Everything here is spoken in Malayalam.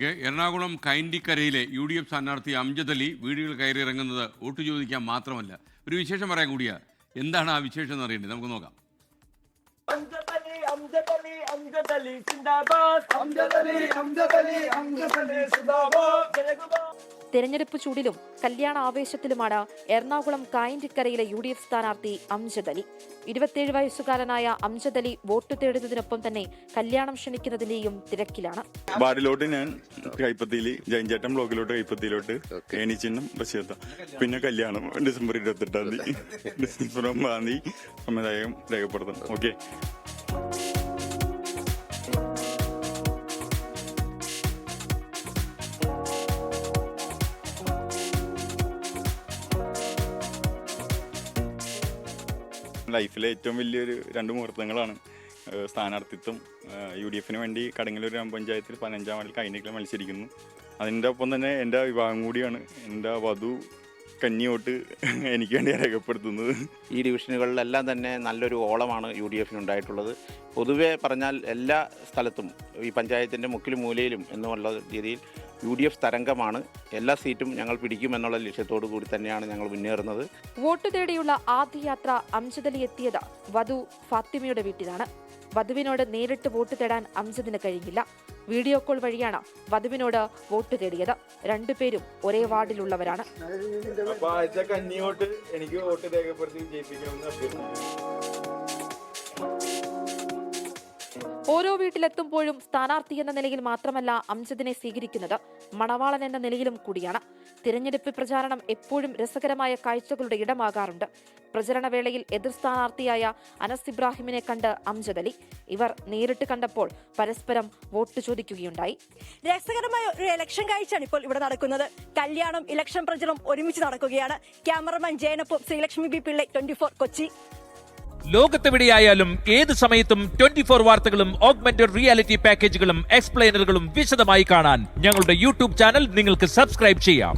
എറണാകുളം കൈൻഡിക്കരയിലെ UDF സ്ഥാനാർത്ഥി അംജദ് അലി വീടുകൾ കയറിയിറങ്ങുന്നത് വോട്ട് ചോദിക്കാൻ മാത്രമല്ല, ഒരു വിശേഷം പറയാൻ കൂടിയാ. എന്താണ് ആ വിശേഷം എന്ന് അറിയേണ്ടത്? നമുക്ക് നോക്കാം. തെരഞ്ഞെടുപ്പ് ചൂടിലും കല്യാണ ആവേശത്തിലുമാണ് എറണാകുളം കായന്തിക്കരയിലെ UDF സ്ഥാനാർത്ഥി അംജദ് അലി. 27 വയസ്സുകാരനായ അംജദ് അലി വോട്ട് തേടുന്നതിനൊപ്പം തന്നെ കല്യാണം ക്ഷണിക്കുന്നതിന്റെയും തിരക്കിലാണ്. വാർഡിലോട്ട് ഞാൻ കൈപ്പത്തിയിൽ ജയൻചേട്ടൻ ബ്ലോക്കിലോട്ട് കൈപ്പത്തിയിലോട്ട് ഏണിച്ചിന്നും ബസ്സിയെത്ത, പിന്നെ കല്യാണം ഡിസംബർ 28-ാം തീയതി ഡിസംബർ 9-ാം തീയതി സമുദായം രേഖപ്പെടുത്തണം. ഓക്കെ. ലൈഫിലെ ഏറ്റവും വലിയൊരു 2 മുഹൂർത്തങ്ങളാണ് സ്ഥാനാർത്ഥിത്വം. UDFന് വേണ്ടി കടങ്ങല്ലൂർ ഗ്രാമപഞ്ചായത്തിൽ 15-ാം വാർഡിൽ കൈനക്കിൽ മത്സരിക്കുന്നു. അതിൻ്റെ ഒപ്പം തന്നെ എൻ്റെ വിവാഹം കൂടിയാണ്. എൻ്റെ വധു കന്നിയോട്ട് എനിക്ക് വേണ്ടി രേഖപ്പെടുത്തുന്നത്. ഈ ഡിവിഷനുകളിലെല്ലാം തന്നെ നല്ലൊരു ഓളമാണ് UDFന് ഉണ്ടായിട്ടുള്ളത്. പൊതുവെ പറഞ്ഞാൽ എല്ലാ സ്ഥലത്തും ഈ പഞ്ചായത്തിൻ്റെ മുക്കിലും മൂലയിലും എന്നുള്ള രീതിയിൽ UDF തരംഗമാണ്. എല്ലാ സീറ്റും ഞങ്ങൾ പിടിക്കുമെന്നുള്ള ലക്ഷ്യത്തോടു കൂടി തന്നെയാണ് ഞങ്ങൾ മുന്നേറുന്നത്. വോട്ട് തേടിയുള്ള ആദ്യ യാത്ര അംജദ് അലി എത്തിയത് വധു ഫാത്തിമയുടെ വീട്ടിലാണ്. വധുവിനോട് നേരിട്ട് വോട്ട് തേടാൻ അംജദിന് കഴിഞ്ഞില്ല. വീഡിയോ കോൾ വഴിയാണ് വധുവിനോട് വോട്ട് തേടിയത്. 2 പേരും ഒരേ വാർഡിലുള്ളവരാണ്. എനിക്ക് വോട്ട് രേഖപ്പെടുത്തി ജയിപ്പിക്കണമെന്ന്. ഓരോ വീട്ടിലെത്തുമ്പോഴും സ്ഥാനാർത്ഥി എന്ന നിലയിൽ മാത്രമല്ല അംജദിനെ സ്വീകരിക്കുന്നത്, മണവാളൻ എന്ന നിലയിലും കൂടിയാണ്. തിരഞ്ഞെടുപ്പ് പ്രചാരണം എപ്പോഴും രസകരമായ കാഴ്ചകളുടെ ഇടമാകാറുണ്ട്. പ്രചരണവേളയിൽ എതിർ സ്ഥാനാർത്ഥിയായ അനസ് ഇബ്രാഹിമിനെ കണ്ട് അംജദ് അലി. ഇവർ നേരിട്ട് കണ്ടപ്പോൾ പരസ്പരം വോട്ട് ചോദിക്കുകയുണ്ടായി. രസകരമായ ഒരു ഇലക്ഷൻ കാഴ്ചയാണ് ഇപ്പോൾ ഇവിടെ നടക്കുന്നത്. കല്യാണം, ഇലക്ഷൻ പ്രചരണം ഒരുമിച്ച് നടക്കുകയാണ്. ക്യാമറമാൻ ജയനൊപ്പം ശ്രീലക്ഷ്മി ബി പിള്ളെ, 24 കൊച്ചി. ലോകത്തെവിടെയായാലും ഏത് സമയത്തും 24 വാർത്തകളും ഓഗ്മെന്റഡ് റിയാലിറ്റി പാക്കേജുകളും എക്സ്പ്ലെയിനറുകളും വിശദമായി കാണാൻ ഞങ്ങളുടെ YouTube ചാനൽ നിങ്ങൾക്ക് സബ്സ്ക്രൈബ് ചെയ്യാം.